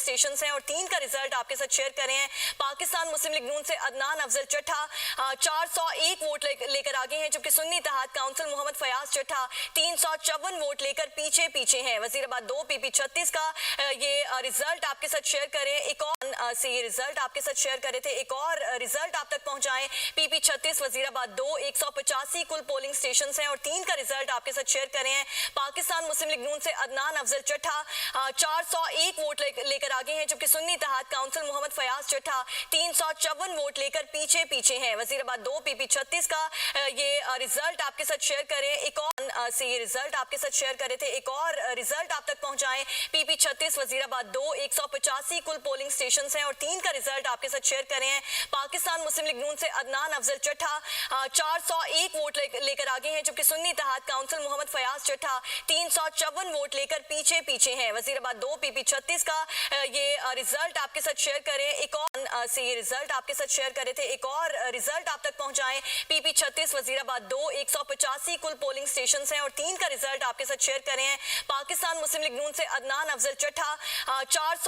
Station हैं और 3 का रिजल्ट आपके साथ शेयर कर रहे हैं। पाकिस्तान मुस्लिम लीग नून से अदनान अफजल चट्ठा 401 वोट लेकर आगे हैं, जबकि सुन्नी इत्तेहाद काउंसिल मोहम्मद फयाज चट्ठा 354 वोट लेकर पीछे हैं। वजीराबाद 2 पीपी 36 का ये रिजल्ट आपके साथ शेयर करें। एक और से ये रिजल्ट आपके साथ शेयर करे थे, एक और रिजल्ट आप तक पहुंचाएं। पीपी 36 वजीराबाद 2 185 कुल पोलिंग स्टेशन हैं और 3 का रिजल्ट आपके साथ शेयर करें हैं। पाकिस्तान मुस्लिम लीग नून से अदनान अफजल चट्ठा 401 वोट लेकर आगे हैं, जबकि सुन्नी इत्तेहाद काउंसिल मोहम्मद फयाज चट्ठा 354 वोट लेकर पीछे हैं। वजीराबाद 2 पीपी 36 का ये रिजल्ट आपके साथ शेयर करें। एक और से ये रिजल्ट आपके साथ शेयर करे थे, एक और रिजल्ट आप तक पहुंचाएं। पीपी 36 वजीराबाद 2 185 कुल पोलिंग स्टेशन हैं और 3 का रिजल्ट आपके साथ शेयर करें हैं। पाकिस्तान मुस्लिम लीग नून से अदनान अफजल चट्ठा 401 वोट लेकर आगे हैं, जबकि सुन्नी इत्तेहाद काउंसिल मोहम्मद फयाज चट्ठा 354 वोट लेकर पीछे हैं। वजीराबाद 2 पीपी 36 का ये रिजल्ट आपके साथ शेयर करें। एक और से ये रिजल्ट आपके साथ शेयर करे थे, एक और रिजल्ट आप तक पहुंचाएं। पीपी 36 वजीराबाद 2 185 कुल पोलिंग स्टेशन हैं और 3 का रिजल्ट आपके साथ शेयर करें हैं। पाकिस्तान मुस्लिम लीग नून से अदनान अफजल चट्ठा 400